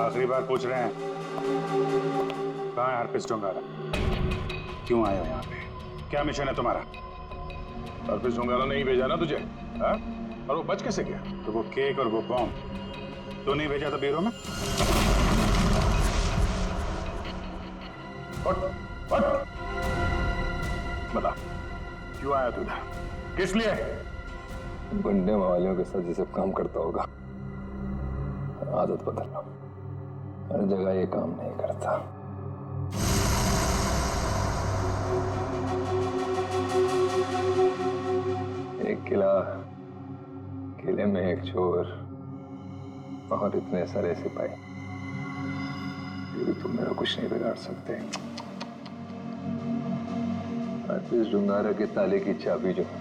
आखिरी बार पूछ रहे हैं, कहाँ है हरप्रीत डोंगारा? क्यों आए हो यहाँ पे? क्या मिशन है तुम्हारा? हरप्रीत डोंगारा नहीं भेजा ना तुझे, हाँ? और वो बच कैसे गया? तो वो केक और वो बॉम्ब तो नहीं भेजा था ब्यूरो में? बता, क्यों आया तू इधर? किस लिए? गुंडे वालों के साथ जैसे काम करता होगा, आदत बदल लो। हर जगह ये काम नहीं करता। एक किला, किले में एक चोर और इतने सारे सिपाही, फिर भी तुम मेरा कुछ नहीं बिगाड़ सकते। हरप्रीत डोंगारा के ताले की चाबी जो है,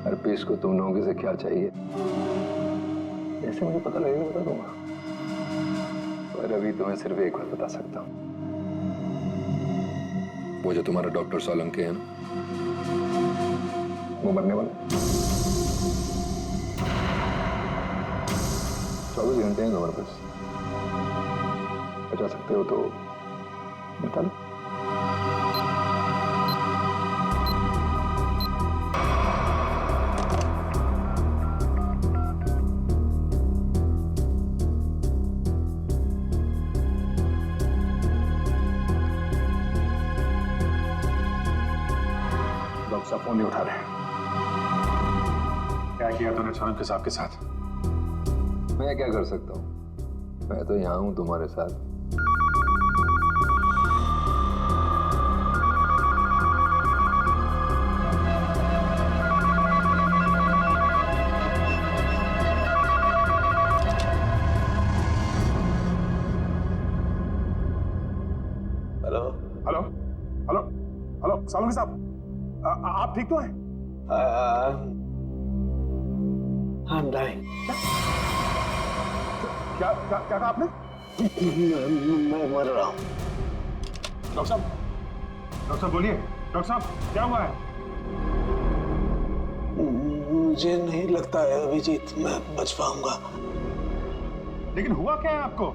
हरप्रीत को तुम लोगों से क्या चाहिए जैसे मुझे पता लगेगा बता दूंगा, पर अभी तुम्हें सिर्फ एक बात बता सकता हूँ। वो जो तुम्हारा डॉक्टर सोलंकी है ना, वो मरने वाला है। 24 घंटे हैं तुम्हारे पास, बचा सकते हो तो बता लो। डॉक्टर साहब फोन नहीं उठा रहे। क्या किया तूने सोलंकी साहब के साथ? मैं क्या कर सकता हूँ? मैं तो यहाँ हूँ तुम्हारे साथ। Hello hello hello hello Solanki साहब, आप ठीक तो हैं? I'm dying. क्या क्या क्या कहा आपने? मैं मर रहा हूँ। डॉक्टर साहब बोलिए। डॉक्टर साहब क्या हुआ है? मुझे नहीं लगता है अभिजीत मैं बच पाऊंगा। लेकिन हुआ क्या है आपको?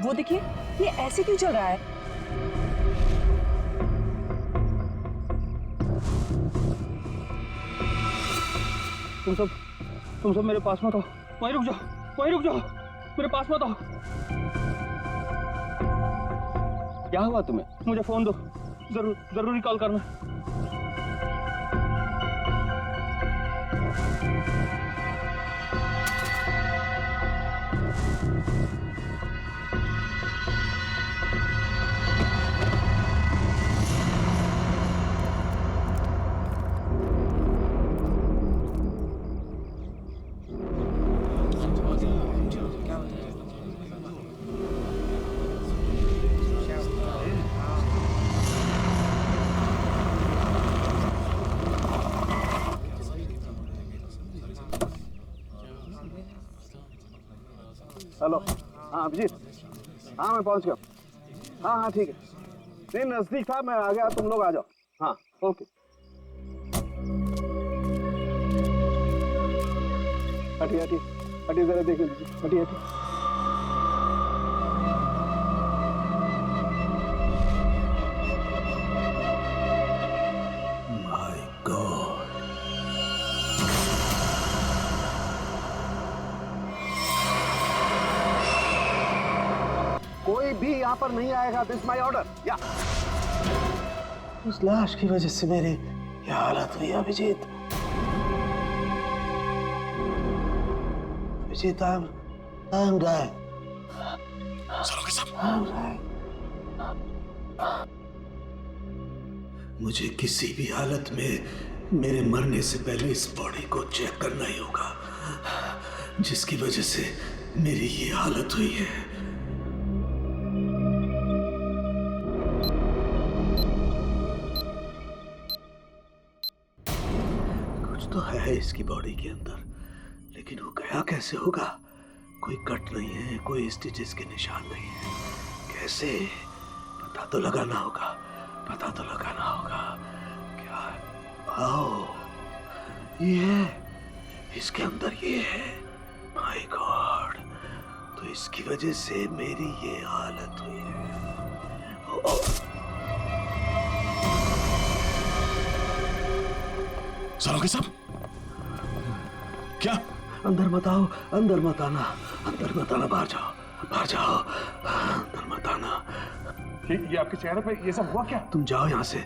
वो देखिए, ये ऐसे क्यों चल रहा है? तुम सब मेरे पास मत आओ, वहीं रुक जाओ, मेरे पास मत आओ। क्या हुआ तुम्हें? मुझे फोन दो, जरूरी कॉल करना। हेलो, हाँ अभिजीत, हाँ मैं पहुंच गया। हाँ ठीक है, नहीं नजदीक था, मैं आ गया, तुम लोग आ जाओ। हाँ ओके। हटिए जरा देख लीजिए, हटिए। माय गॉड, कोई भी यहाँ पर नहीं आएगा, दिस माय ऑर्डर। या उस लाश की वजह से मेरी ये हालत हुई Abhijeet. Abhijeet, I am dying. मुझे किसी भी हालत में मेरे मरने से पहले इस बॉडी को चेक करना ही होगा, जिसकी वजह से मेरी ये हालत हुई है। है इसकी बॉडी के अंदर, लेकिन वो गया कैसे होगा? कोई कट नहीं है, कोई स्टिचेस के निशान नहीं है। कैसे? पता तो लगाना होगा, पता तो लगाना होगा। क्या? आओ, ये है, इसके अंदर ये है। माय गॉड, तो इसकी वजह से मेरी ये हालत हुई है। ओ, सालों साहब, क्या? अंदर मत आओ, अंदर मत आना, अंदर मत आना, बाहर जाओ, बाहर जाओ, अंदर मत आना। ये आपके चेहरे पे ये सब हुआ क्या? तुम जाओ यहाँ से,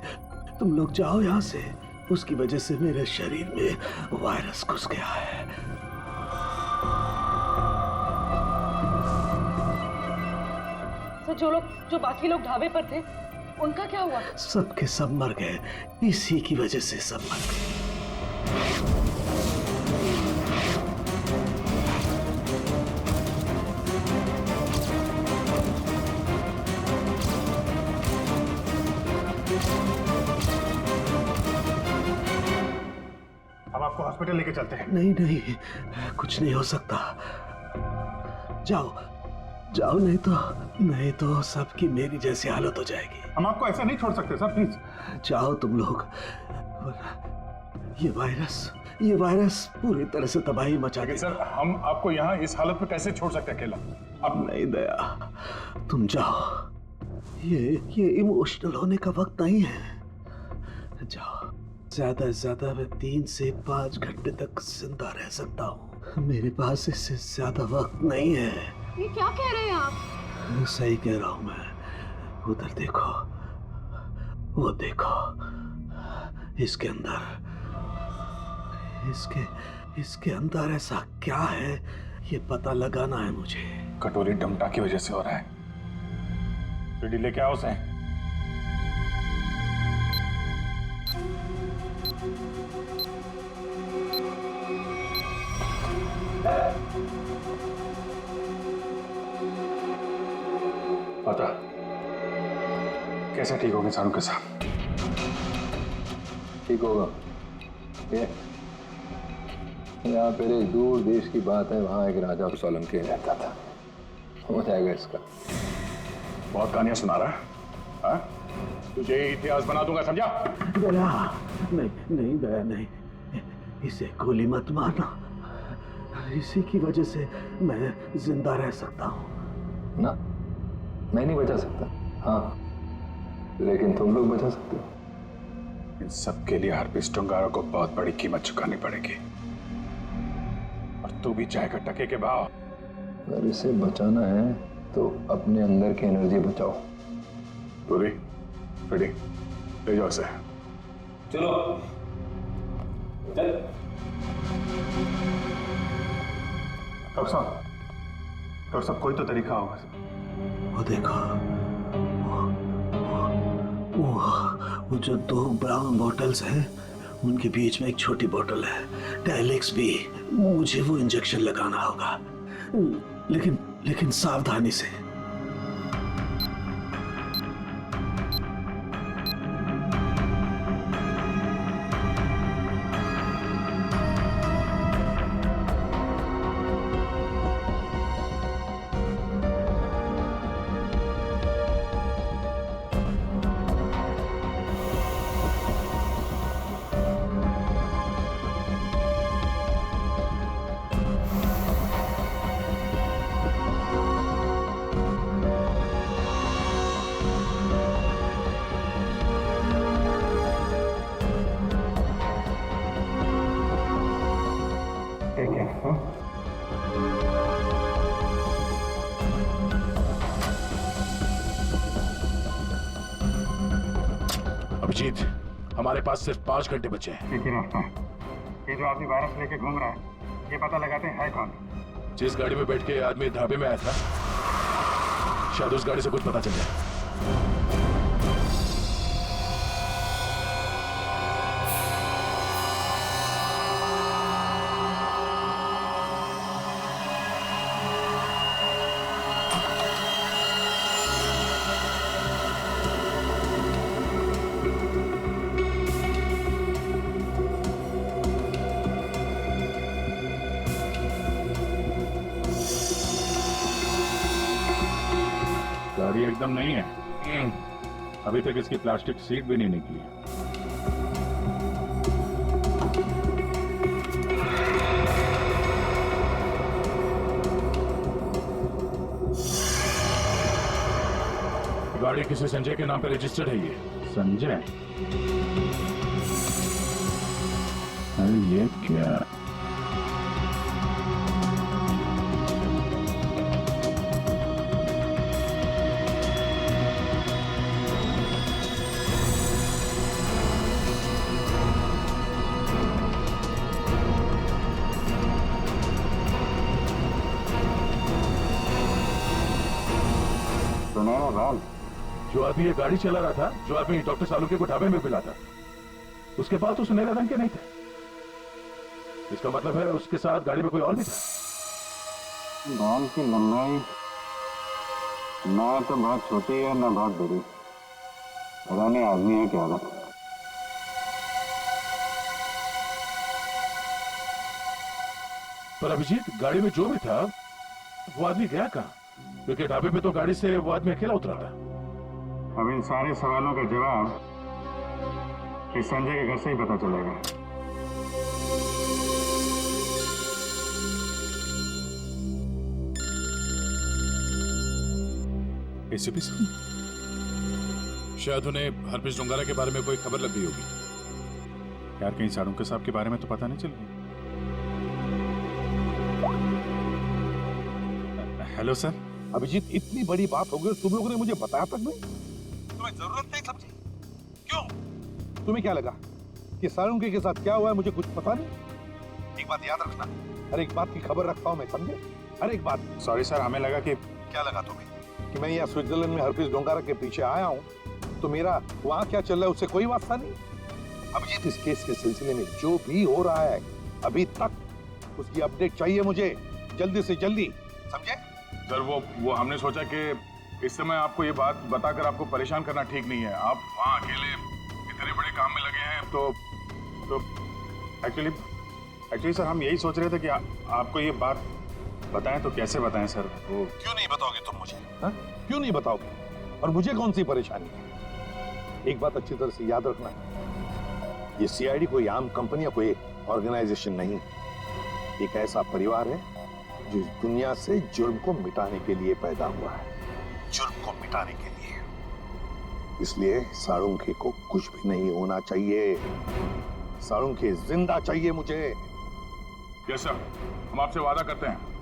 तुम लोग जाओ यहाँ से। उसकी वजह से मेरे शरीर में वायरस घुस गया है। तो जो बाकी लोग ढाबे पर थे, उनका क्या हुआ? सब के सब मर गए, इसी की वजह से सब मर गए। हम आपको हॉस्पिटल लेके चलते हैं। नहीं नहीं, कुछ नहीं हो सकता। जाओ जाओ, नहीं तो सबकी मेरी जैसी हालत हो जाएगी। हम आपको ऐसा नहीं छोड़ सकते सर, प्लीज। जाओ तुम लोग। ये वायरस पूरी तरह से तबाही मचा लेकिन देगा। सर, हम आपको यहाँ इस हालत में कैसे छोड़ सकते हैं अकेला? अब नहीं दया, तुम जाओ। ये इमोशनल होने का वक्त नहीं है। जाओ। ज्यादा से ज्यादा मैं 3 से 5 घंटे तक जिंदा रह सकता हूँ। मेरे पास इससे ज्यादा वक्त नहीं है। ये क्या कह रहे हैं आप? सही कह रहा हूँ मैं। उधर देखो, वो देखो, इसके अंदर इसके अंदर ऐसा क्या है, ये पता लगाना है मुझे। कटोरी डमटा की वजह से हो रहा है। सीढ़ी लेके आओ उसे। पता कैसे ठीक होंगे सारों के साथ? ठीक होगा। ये यहाँ पर एक दूर देश की बात है, वहाँ एक राजा सोलंकी रहता था। हो जाएगा इसका। बहुत कहानियां सुना रहा है, हाँ? तुझे इतिहास बना दूंगा, समझा? दया नहीं दया नहीं, इसे गोली मत मारना। इसी की वजह से मैं जिंदा रह सकता हूँ। ना, मैं नहीं बचा सकता, हाँ, लेकिन तुम लोग बचा सकते हो। इन सब के लिए हार्पिस टोंगारा को बहुत बड़ी कीमत चुकानी पड़ेगी, और तू भी जाएगा टके के भाव। अगर इसे बचाना है तो अपने अंदर की एनर्जी बचाओ। पूरी रेडी, ले जाओ इसे। चलो चल। डॉक्टर साहब, कोई तो तरीका होगा। वो देखो, वो जो 2 ब्राउन बॉटल्स हैं, उनके बीच में एक छोटी बॉटल है, टाइलेक्स भी। मुझे वो इंजेक्शन लगाना होगा, लेकिन सावधानी से। अभिजीत, हमारे पास सिर्फ 5 घंटे बचे हैं। एक ही रास्ता है, ये जो आदमी वायरस लेके घूम रहा है, ये पता लगाते हैं है कौन। जिस गाड़ी में बैठ के आदमी ढाबे में आया था, शायद उस गाड़ी से कुछ पता चल जाए। और ये एकदम नहीं है। अभी तक इसकी प्लास्टिक सीट भी नहीं निकली है। गाड़ी किसी संजय के नाम पे रजिस्टर्ड है। ये संजय, अरे ये क्या? सुनो राम, जो आदमी ये गाड़ी चला रहा था, जो आदमी डॉक्टर सालुके को ढाबे में मिला था, उसके पास तो सुनहरे रंग के नहीं थे। इसका मतलब है उसके साथ गाड़ी में कोई और भी था। बाल की लंबाई ना तो बहुत छोटी है ना बहुत बड़ी, पता नहीं आदमी है क्या था। पर अभिजीत, गाड़ी में जो भी था वो आदमी गया कहाँ? क्योंकि ढाबे पे तो गाड़ी से वो आदमी अकेला उतरा था। अब इन सारे सवालों का जवाब इस संजय के घर से ही पता चलेगा। एसीपी साहब, शायद उन्हें हरप्रीत डोंगारा के बारे में कोई खबर लग गई होगी। यार कहीं सारुंके साहब के बारे में तो पता नहीं चल रही। Hello sir. अभिजीत, इतनी बड़ी बात हो गई तुम लोगों ने मुझे बताया तक नहीं? तुम्हें जरूरत नहीं समझी? क्यों? तुम्हें क्या लगा कि सारुंके के साथ क्या हुआ है मुझे कुछ पता नहीं? एक बात याद रखना, हर एक बात की खबर रखता हूं मैं, समझे? हर एक बात। सॉरी सर, हमें लगा कि क्या लगा तुम्हें कि मैं यहाँ स्विट्जरलैंड में हरप्रीत डोंगारा के पीछे आया हूँ तो मेरा वहाँ क्या चल रहा है उससे कोई वास्ता नहीं? अभिजीत, इस केस के सिलसिले में जो भी हो रहा है अभी तक उसकी अपडेट चाहिए मुझे, जल्दी से जल्दी, समझे? सर वो हमने सोचा कि इस समय आपको ये बात बताकर आपको परेशान करना ठीक नहीं है। आप वहाँ अकेले इतने बड़े काम में लगे हैं तो एक्चुअली सर हम यही सोच रहे थे कि आपको ये बात बताएं तो कैसे बताएं सर। वो क्यों नहीं बताओगे तुम मुझे? हा? क्यों नहीं बताओगे? और मुझे कौन सी परेशानी है? एक बात अच्छी तरह से याद रखना, ये सीआईडी कोई आम कंपनी या कोई ऑर्गेनाइजेशन नहीं, एक ऐसा परिवार है जो इस दुनिया से जुर्म को मिटाने के लिए पैदा हुआ है, जुर्म को मिटाने के लिए। इसलिए सारुंके को कुछ भी नहीं होना चाहिए, सारुंके जिंदा चाहिए मुझे। यस सर, हम आपसे वादा करते हैं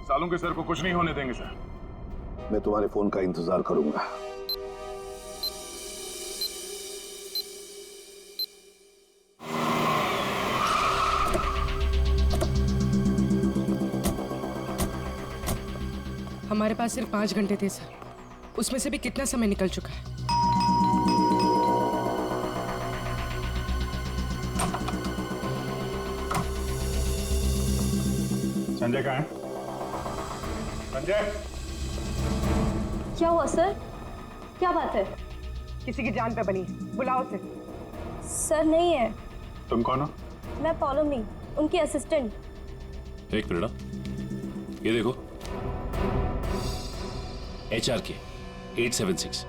सालुंके सर को कुछ नहीं होने देंगे सर। मैं तुम्हारे फोन का इंतजार करूंगा। हमारे पास सिर्फ 5 घंटे थे सर, उसमें से भी कितना समय निकल चुका है। संजय कहाँ है? संजय, क्या हुआ सर? क्या बात है? किसी की जान पे बनी है, बुलाओ उसे। सर नहीं है। तुम कौन हो? मैं पौलोमी, उनकी असिस्टेंट। एक मिनट, ये देखो HRK 876।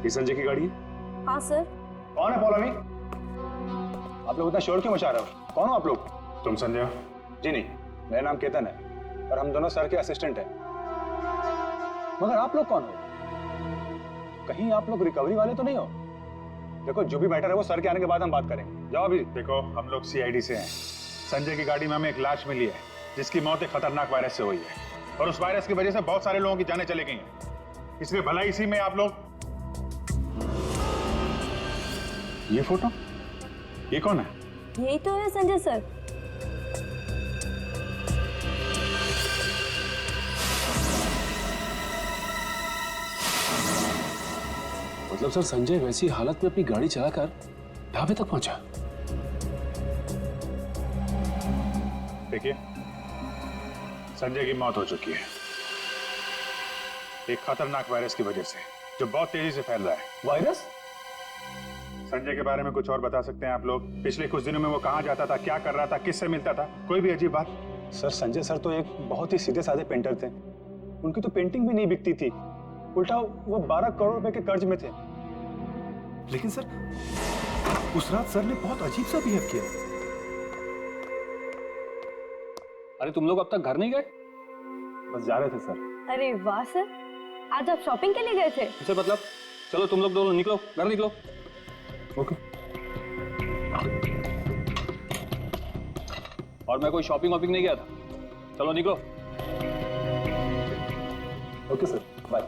ये संजय की गाड़ी है? हाँ सर। कौन है पौलोमी? आप लोग इतना शोर क्यों मचा रहे हो? कौन हो आप लोग? तुम संजय हो? जी नहीं, मेरा नाम केतन है और हम दोनों सर के असिस्टेंट हैं। मगर आप लोग कौन हो? कहीं आप लोग रिकवरी वाले तो नहीं हो? देखो, जो भी मैटर है वो सर के आने के बाद हम बात करेंगे। जाओ अभी। देखो, हम लोग सीआईडी से हैं। संजय की गाड़ी में हमें एक लाश मिली है जिसकी मौत एक खतरनाक वायरस से हुई है और उस वायरस की वजह से बहुत सारे लोगों की जानें चली गई हैं। इसलिए भला इसी में आप लोग। ये फोटो, ये कौन है? यही तो है संजय सर। मतलब सर, संजय वैसी हालत में अपनी गाड़ी चलाकर ढाबे तक पहुंचा? देखिए, संजय की मौत हो चुकी है एक खतरनाक वायरस की वजह से जो बहुत तेजी से फैल रहा है। वायरस? संजय के बारे में कुछ और बता सकते हैं आप लोग? पिछले कुछ दिनों में वो कहाँ जाता था, क्या कर रहा था, किससे मिलता था? कोई भी अजीब बात? सर, संजय सर तो एक बहुत ही सीधे साधे पेंटर थे। उनकी तो पेंटिंग भी नहीं बिकती थी। उल्टा वो 12 करोड़ रुपए के कर्ज में थे। लेकिन सर, उस रात सर ने बहुत अजीब सा बिहेव किया। अरे तुम लोग अब तक घर नहीं गए? बस जा रहे थे सर। अरे वाह सर, आज आप शॉपिंग के लिए गए थे? उसे मतलब चलो तुम लोग दोनों निकलो, घर निकलो। ओके। और मैं कोई शॉपिंग वॉपिंग नहीं गया था, चलो निकलो। Okay sir, bye.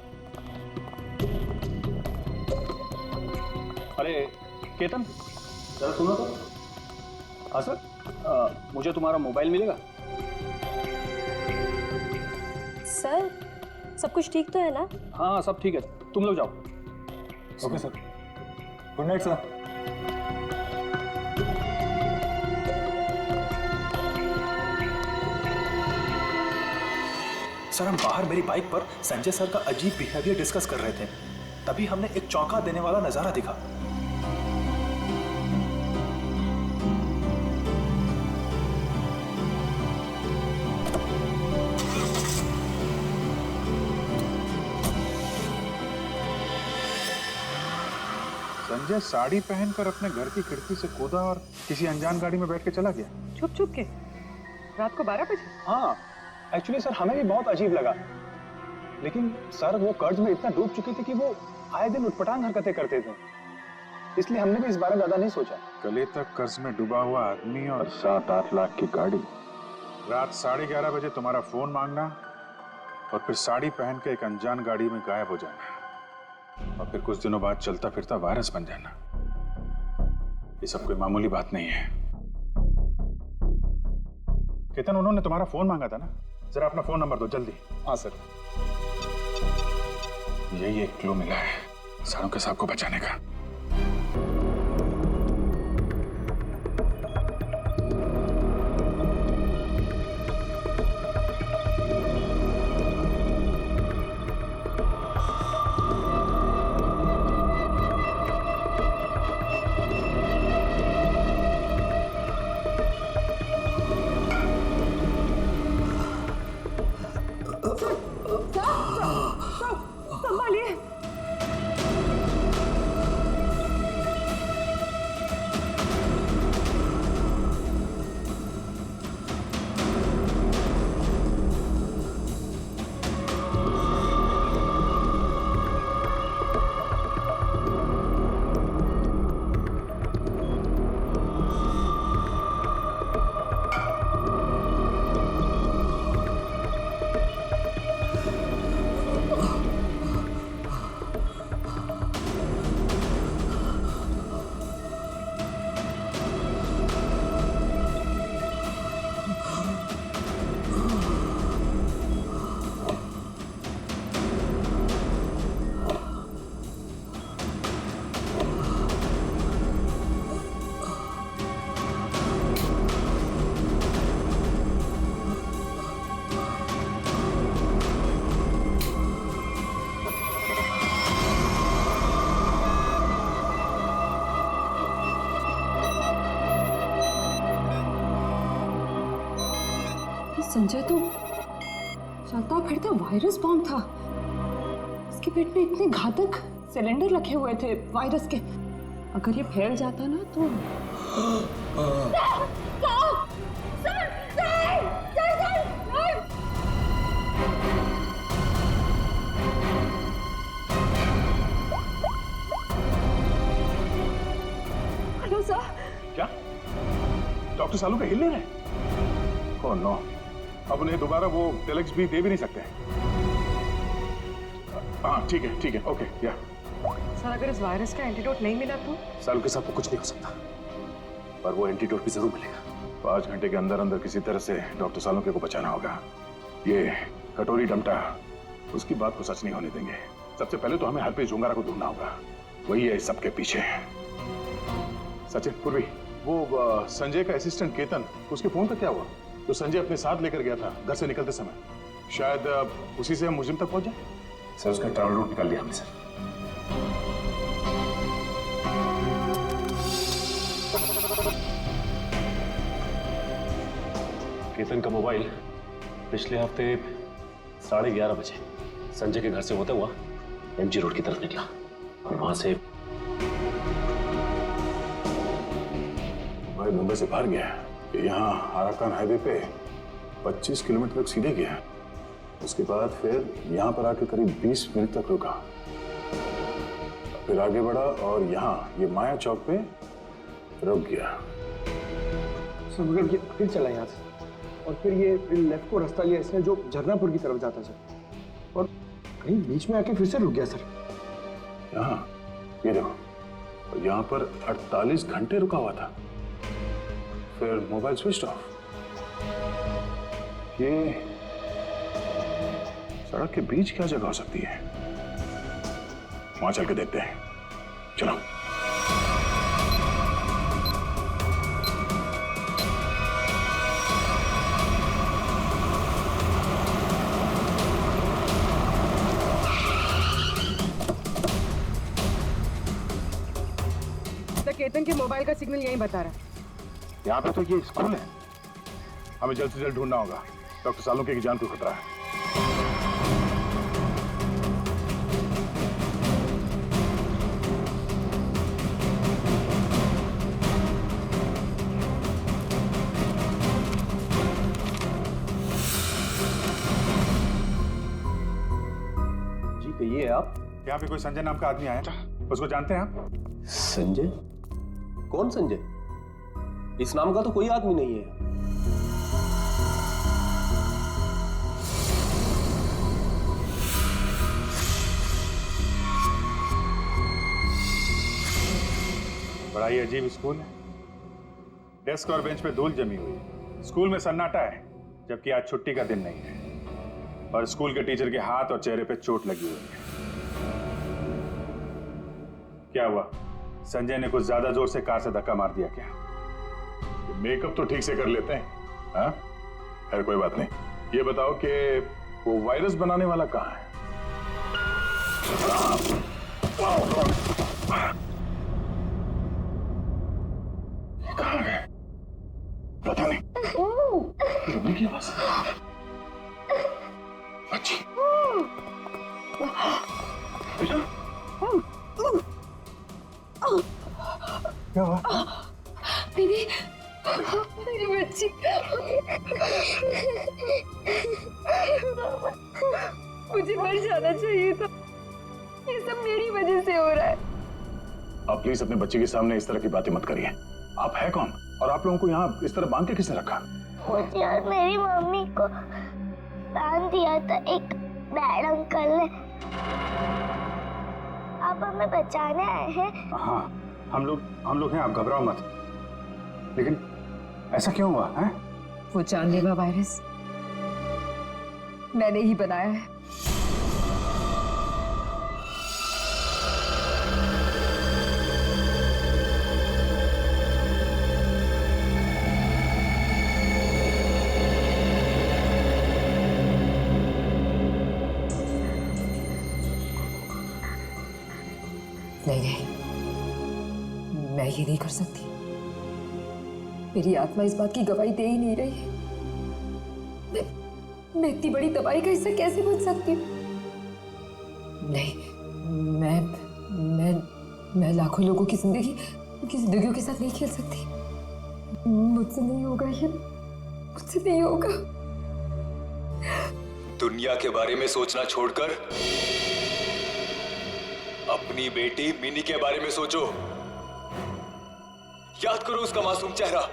अरे केतन, जरा सुनो तो। हाँ सर, मुझे तुम्हारा मोबाइल मिलेगा? सर, सब कुछ ठीक तो है ना? हाँ सब ठीक है, तुम लोग जाओ। Okay sir, good night sir. Sir, हम बाहर मेरी बाइक पर संजय सर का अजीब बिहेवियर डिस्कस कर रहे थे, तभी हमने एक चौंका देने वाला नजारा देखा। संजय साड़ी पहनकर अपने घर की खिड़की से कूदा और किसी अनजान गाड़ी में बैठ के चला गया। छुप छुप के रात को 12 बजे? हाँ, एक्चुअली सर हमें भी बहुत अजीब लगा, लेकिन सर वो कर्ज में इतना डूब चुके थे कि वो आए दिन उटपटांग हरकतें करते थे, इसलिए हमने भी इस बारे में ज्यादा नहीं सोचा। गले तक कर्ज में डूबा हुआ आदमी और 7-8 लाख की गाड़ी। रात 11:30 बजे तुम्हारा फोन मांगना और फिर साड़ी पहन के एक अनजान गाड़ी में गायब हो जाना और फिर कुछ दिनों बाद चलता फिरता वायरस बन जाना, ये सब कोई मामूली बात नहीं है। केतन, उन्होंने तुम्हारा फोन मांगा था ना, जरा अपना फोन नंबर दो जल्दी। हाँ सर। यही एक क्लू मिला है सारों के साहब को बचाने का। संभालिए। संजय तो चलता फिरता वायरस बॉम्ब था। इसके पेट में इतने घातक सिलेंडर रखे हुए थे वायरस के, अगर ये फैल जाता ना तो हेलो सर। क्या डॉक्टर सालू का हिल नहीं रहे? ओह नो, अब उन्हें दोबारा वो टेलेक्स भी दे भी नहीं सकते। हाँ ठीक है, ओके या। सर, अगर इस वायरस का एंटीडोट नहीं मिला तो? सालू के साथ को कुछ नहीं हो सकता, पर वो एंटीडोट भी जरूर मिलेगा। 5 घंटे के अंदर अंदर किसी तरह से डॉक्टर सालुंके को बचाना होगा। ये कटोरी डमटा उसकी बात को सच नहीं होने देंगे। सबसे पहले तो हमें हरप्रीत झुंगारा को ढूंढना होगा, वही है इस सबके पीछे। सचिन, पूर्वी, वो संजय का असिस्टेंट केतन, उसके फोन का क्या हुआ? तो संजय अपने साथ लेकर गया था घर से निकलते समय, शायद उसी से हम मुजिम तक पहुंच जाए। सर उसका ट्रैवल रूट निकाल लिया हमने सर। केतन का मोबाइल पिछले हफ्ते 11:30 बजे संजय के घर से होता हुआ एमजी रोड की तरफ निकला और वहां से भाई मुंबई से बाहर गया, यहाँ आराकान हाईवे पे 25 किलोमीटर तक सीधे गया, उसके बाद फिर यहाँ पर आके करीब 20 मिनट तक रुका, फिर आगे बढ़ा और यहाँ ये माया चौक पे रुक गया। मगर ये फिर चला यहाँ से और फिर ये लेफ्ट को रास्ता लिया इसने जो झरनापुर की तरफ जाता सर, और कहीं बीच में आके फिर से रुक गया सर। यहाँ ये देखो, यहाँ पर 48 घंटे रुका हुआ था, फिर मोबाइल स्विच ऑफ। ये सड़क के बीच क्या जगह हो सकती है? वहां चल के देखते हैं, चलो। केतन के मोबाइल का सिग्नल यही बता रहा है। यहाँ पे तो ये स्कूल है, हमें जल्द से जल्द ढूंढना होगा। डॉक्टर सालुंके की जान को खतरा है। जी कहिए आप। यहाँ पे कोई संजय नाम का आदमी आया, उसको जानते हैं आप? संजय? कौन संजय? इस नाम का तो कोई आदमी नहीं है। बड़ा ही अजीब स्कूल है। डेस्क और बेंच पे धूल जमी हुई है। स्कूल में सन्नाटा है, जबकि आज छुट्टी का दिन नहीं है। और स्कूल के टीचर के हाथ और चेहरे पे चोट लगी हुई है। क्या हुआ? संजय ने कुछ ज्यादा जोर से कार से धक्का मार दिया क्या? मेकअप तो ठीक से कर लेते हैं, हाँ? खैर कोई बात नहीं। ये बताओ कि वो वायरस बनाने वाला कहाँ है? कहाँ है? पता नहीं। रोने की आवाज। अच्छी। क्या हुआ? दीदी, मेरी बच्ची। मुझे मर जाना चाहिए था। ये सब मेरी वजह से हो रहा है। आप प्लीज अपने बच्चे के सामने इस तरह की बातें मत करिए। आप है कौन और आप लोगों को यहाँ इस तरह बांध के किसने रखा? मुझे और मेरी मम्मी को बांध दिया था एक बैड अंकल ने। आप हमें बचाने आए हैं? हाँ, हम लोग हैं, आप घबराओ मत। लेकिन ऐसा क्यों हुआ है? वो जानलेवा वायरस मैंने ही बनाया है। नहीं, मैं ये नहीं कर सकती। मेरी आत्मा इस बात की गवाही दे ही नहीं रही है। मैं इतनी बड़ी तबाही का हिस्सा कैसे बन सकती हूँ? नहीं, मैं लाखों लोगों की जिंदगी, उनकी जिंदगियों के साथ नहीं खेल सकती। मुझसे नहीं होगा ये, मुझसे नहीं होगा। दुनिया के बारे में सोचना छोड़कर अपनी बेटी मिनी के बारे में सोचो। याद करो उसका मासूम चेहरा।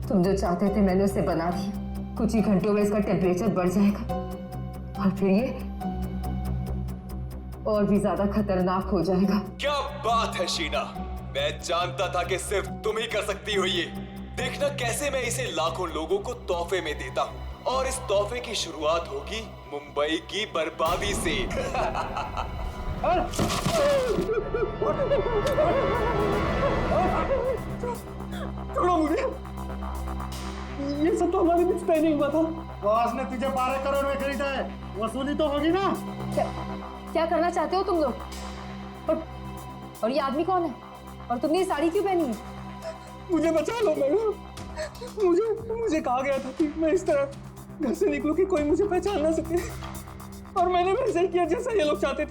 तुम जो चाहते थे मैंने उसे बना दिया। कुछ ही घंटों में इसका टेम्परेचर बढ़ जाएगा और फिर ये और भी ज्यादा खतरनाक हो जाएगा। क्या बात है शीना, मैं जानता था कि सिर्फ तुम ही कर सकती हो ये। देखना कैसे मैं इसे लाखों लोगों को तोहफे में देता हूँ, और इस तोहफे की शुरुआत होगी मुंबई की बर्बादी से। छोड़ो मुझे, ये सब तो हमारे बीच तय नहीं हुआ था। बॉस ने तुझे 12 करोड़ में खरीदा है, वसूली तो होगी ना। क्या करना चाहते हो तुम लोग? और ये आदमी कौन है? और तुमने ये साड़ी क्यों पहनी है? मुझे बचा लो मैडम। मुझे कहा गया था कि मैं इस तरह घर से निकलूं कि कोई मुझे पहचान ना सके, और मैंने वैसे ही किया जैसा ये लोग चाहते थे।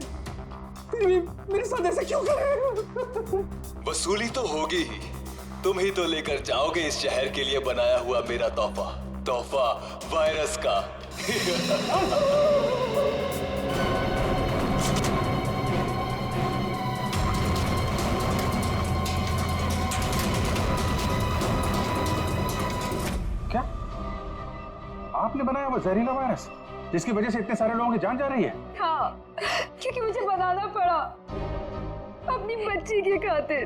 फिर भी मेरे साथ ऐसा क्यों कर रहे हो? वसूली तो होगी ही, तुम ही तो लेकर जाओगे इस शहर के लिए बनाया हुआ मेरा तोहफा वायरस का। क्या आपने बनाया वो जहरीला वायरस जिसकी वजह से इतने सारे लोगों की जान जा रही है? हाँ, क्योंकि मुझे बनाना पड़ा अपनी बच्ची की खातिर।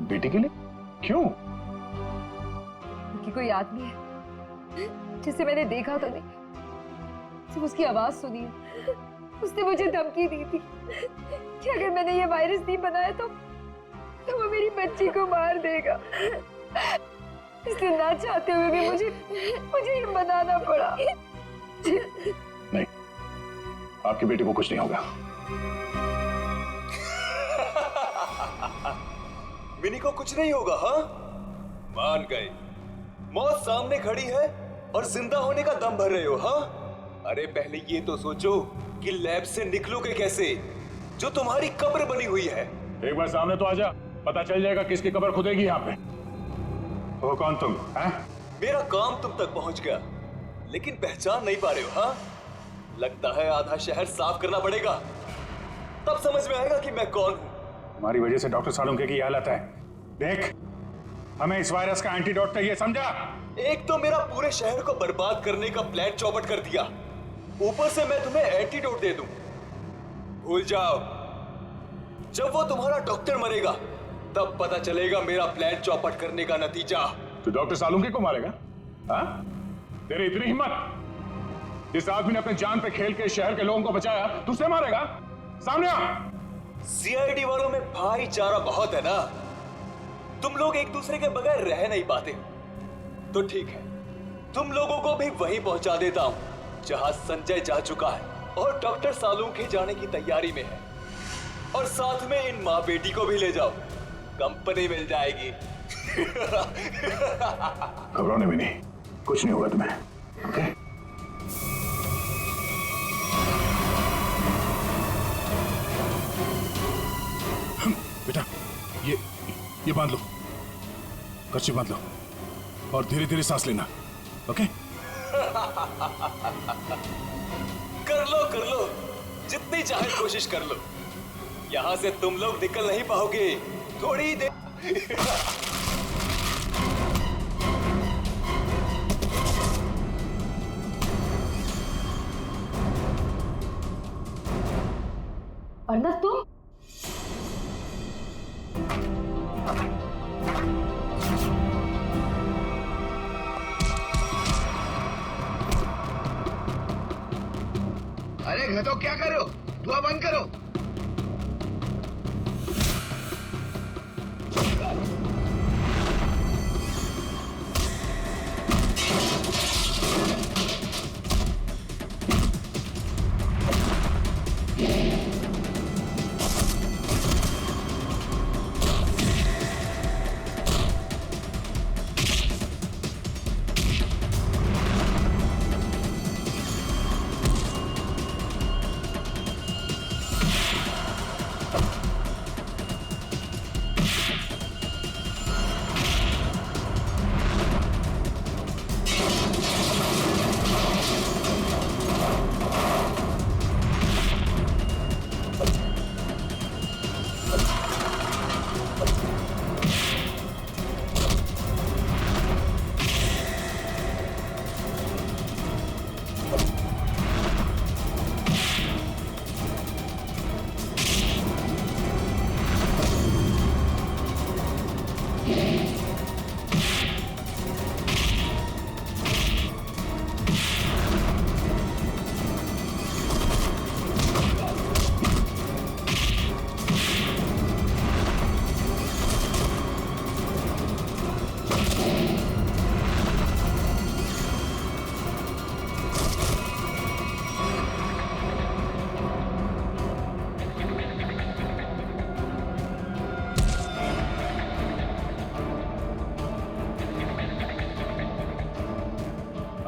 बेटी के लिए? क्यों? क्योंकि कोई आदमी है जिसे मैंने देखा तो नहीं, सिर्फ उसकी आवाज सुनी है। उसने मुझे धमकी दी थी कि अगर मैंने ये वायरस नहीं बनाया तो वो मेरी बच्ची को मार देगा। इसलिए ना चाहते हुए भी मुझे ये बनाना पड़ा। नहीं, आपकी बेटी को कुछ नहीं होगा। मिनी को कुछ नहीं होगा? हाँ, मान गए। मौत सामने खड़ी है और जिंदा होने का दम भर रहे हो? हाँ, अरे पहले ये तो सोचो कि लैब से निकलोगे कैसे, जो तुम्हारी कब्र बनी हुई है। एक बार सामने तो आजा, पता चल जाएगा किसकी कब्र खुदेगी यहाँ पे। वो कौन तुम? हैं? मेरा काम तुम तक पहुंच गया, लेकिन पहचान नहीं पा रहे हो? हाँ, लगता है आधा शहर साफ करना पड़ेगा, तब समझ में आएगा कि मैं कौन हूँ। हमारी वजह से डॉक्टर सालुंके की हालत है। देख, हमें इस वायरस का एंटीडोट चाहिए, समझा? एक तो मेरा पूरे शहर को बर्बाद करने का प्लान चौपट कर दिया, ऊपर से मैं तुम्हें एंटीडोट दे दूं। भूल जाओ, जब वो तुम्हारा डॉक्टर मरेगा तब पता चलेगा मेरा प्लान चौपट करने का नतीजा। तो डॉक्टर सालुंके को मारेगा? हाँ? तेरी इतनी हिम्मत? जिस आदमी ने अपने जान पे खेल के शहर के लोगों को बचाया, तू उसे मारेगा? सामने आ। सीआईडी वालों में भाईचारा बहुत है ना, तुम लोग एक दूसरे के बगैर रह नहीं पाते। तो ठीक है, तुम लोगों को भी वहीं पहुंचा देता हूं जहां संजय जा चुका है और डॉक्टर सालुंके जाने की तैयारी में है, और साथ में इन माँ बेटी को भी ले जाओ, कंपनी मिल जाएगी। घबराने भी नहीं, कुछ नहीं होगा तुम्हें। ओके? बेटा, ये बांध लो, कर्ची बांध लो, और धीरे धीरे सांस लेना। ओके? कर लो, जितनी चाहे कोशिश कर लो। यहां से तुम लोग निकल नहीं पाओगे, थोड़ी देर। अर्नब, तुम? अरे घटो, क्या कर रहे हो? धुआं बंद करो।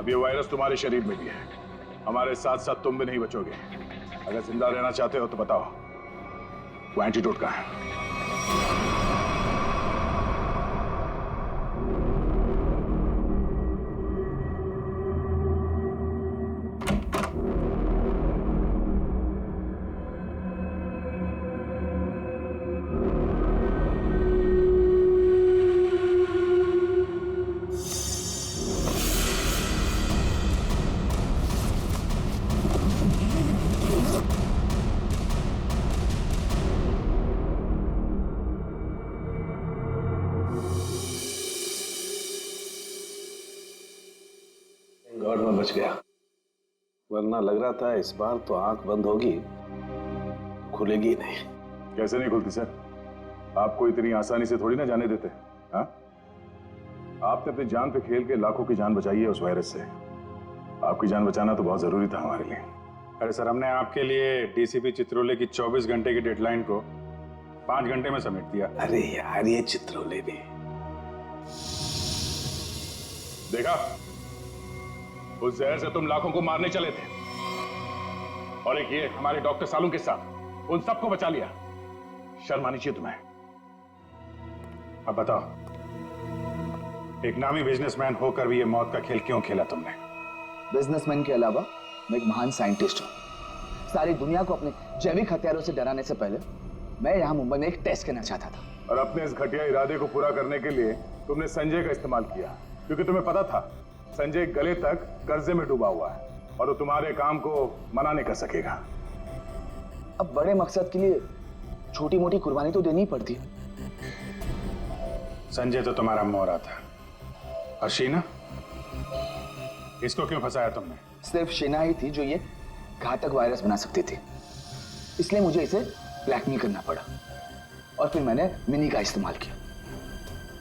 अब ये वायरस तुम्हारे शरीर में भी है, हमारे साथ साथ तुम भी नहीं बचोगे। अगर जिंदा रहना चाहते हो तो बताओ, वो एंटीडोट कहाँ है? गॉड में बच गया, वरना लग रहा था इस बार तो आंख बंद होगी, खुलेगी नहीं। कैसे नहीं खुलती सर? आपको इतनी आसानी से थोड़ी ना जाने देते। हाँ, आपने अपनी जान पे खेल के लाखों की जान बचाई है उस वायरस से। आपकी जान बचाना तो बहुत जरूरी था हमारे लिए। अरे सर, हमने आपके लिए डीसीपी चित्रोले की 24 घंटे की डेडलाइन को 5 घंटे में समेट दिया। अरे यार, ये चित्रोले भी देखा, उस जहर से तुम लाखों को मारने चले थे, और एक ये हमारे डॉक्टर सालू के साथ उन सबको बचा लिया। शर्म आनी चाहिए तुम्हें। अब बताओ, एक नामी बिजनेसमैन होकर भी ये मौत का खेल क्यों खेला तुमने? बिजनेसमैन के अलावा मैं एक महान साइंटिस्ट हूँ। सारी दुनिया को अपने जैविक हथियारों से डराने से पहले मैं यहाँ मुंबई में एक टेस्ट करना चाहता था। और अपने इस घटिया इरादे को पूरा करने के लिए तुमने संजय का इस्तेमाल किया, क्योंकि तुम्हें पता था संजय गले तक कर्जे में डूबा हुआ है और वो तुम्हारे काम को मना नहीं कर सकेगा। अब बड़े मकसद के लिए छोटी मोटी कुर्बानी तो देनी ही पड़ती है। संजय तो तुम्हारा मोहरा था, और शीना, इसको क्यों फंसाया तुमने? सिर्फ शीना ही थी जो ये घातक वायरस बना सकती थी, इसलिए मुझे इसे ब्लैकमेल करना पड़ा। और फिर मैंने मिनी का इस्तेमाल किया,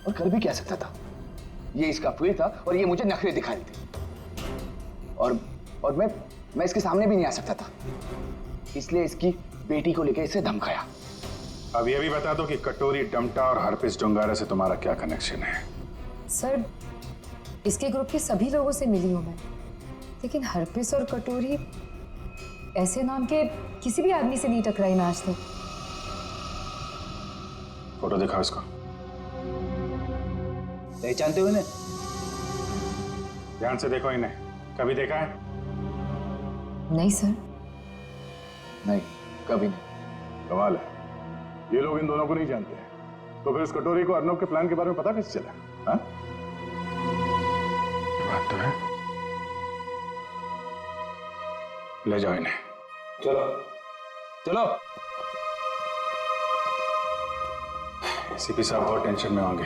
और कर भी क्या सकता था, ये इसका फुई था और ये मुझे नखरे दिखा रही थी। और मैं इसके सामने भी नहीं आ सकता था, इसलिए इसकी बेटी को लेकर इसे धमकाया। अब ये भी बता दो कि कटोरी डमटा और हरपिस डोंगारा से तुम्हारा क्या कनेक्शन है? सर, इसके ग्रुप के सभी लोगों से मिली हूं मैं, लेकिन हरपिस और कटोरी ऐसे नाम के किसी भी आदमी से नहीं टकराई मैं आज तक। फोटो दिखाओ इसको। पहचानते हो इन्हें? ध्यान से देखो इन्हें, कभी देखा है? नहीं सर। नहीं, कभी नहीं। कमाल है, ये लोग इन दोनों को नहीं जानते, तो फिर इस कटोरी को अर्नब के प्लान के बारे में पता कैसे चला? हाँ? बात तो है। ले जाओ इन्हें। चलो चलो। एसीपी साहब बहुत टेंशन में होंगे।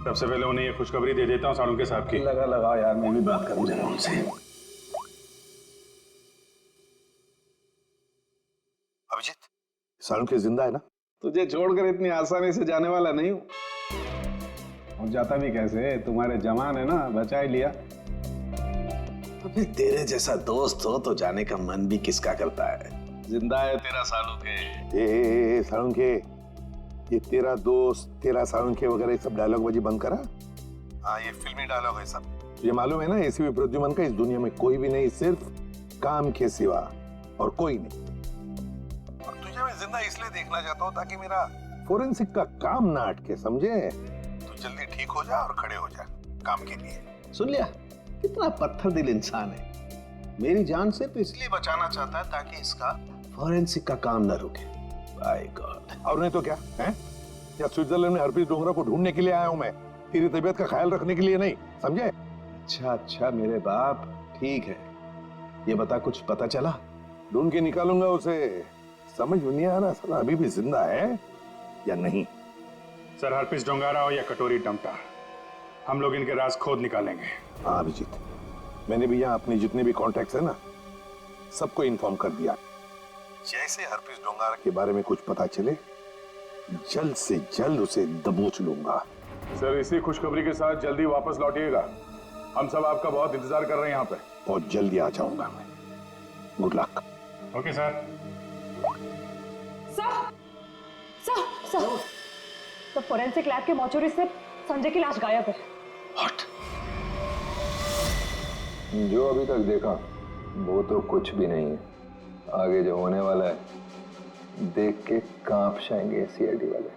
सबसे पहले उन्हें ये खुशखबरी दे देता हूँ सालुंके साहब की। लगा यार, मैं भी बात करूँ जरा उनसे। अभिजीत, सालुंके जिंदा है ना? तुझे छोड़कर इतनी आसानी से जाने वाला नहीं हूँ। और जाता भी कैसे, तुम्हारे जवान है ना, बचा ही लिया। अबे तेरे जैसा दोस्त हो तो जाने का मन भी किसका करता है। जिंदा है तेरा सालुंके। सालुंके, ये तेरा दोस्त, तेरा सालुंके वगैरह सब डायलॉग बाजी बंद करा। हाँ, ये फिल्मी डायलॉग है सब। ये मालूम है ना, एसीपी प्रद्युमन का इस दुनिया में कोई भी नहीं, सिर्फ काम के सिवा और कोई नहीं। और तुझे मैं जिंदा इसलिए देखना चाहता हूँ ताकि मेरा फोरेंसिक का काम ना अटके, समझे? तू जल्दी ठीक हो जा और खड़े हो जा काम के लिए। सुन लिया, कितना पत्थर दिल इंसान है। मेरी जान सिर्फ इसलिए बचाना चाहता है ताकि इसका फोरेंसिक का काम न रुके। By god. और नहीं तो क्या है? या स्विट्जरलैंड में हरप्रीत डोंगरा को ढूंढने के लिए आया हूं मैं, तेरी तबीयत का ख्याल रखने के लिए नहीं, समझे? अच्छा मेरे बाप, ठीक है। ये बता, कुछ पता चला? ढूंढ के निकालूंगा उसे। समझ में नहीं आ रहा साला अभी भी जिंदा है या नहीं। सर, हरपिस डोंगारा हो या कटोरी डमटा, हम लोग इनके राज खोद निकालेंगे। हाँ अभिजीत, मैंने भी यहाँ अपने जितने भी कॉन्टैक्ट्स है ना, सबको इन्फॉर्म कर दिया। जैसे हरप्रीत डोंगारा के बारे में कुछ पता चले, जल्द से जल्द उसे दबोच लूंगा। सर, इसी खुशखबरी के साथ जल्दी वापस लौटिएगा। हम सब आपका बहुत इंतजार कर रहे हैं यहाँ पे। बहुत जल्दी आ जाऊंगा मैं। Good luck. Okay sir. Sir, तो फोरेंसिक लैब के मॉर्चरी से संजय की लाश गायब है। What? जो अभी तक देखा वो तो कुछ भी नहीं है। आगे जो होने वाला है देख के कांप जाएंगे सीआईडी वाले।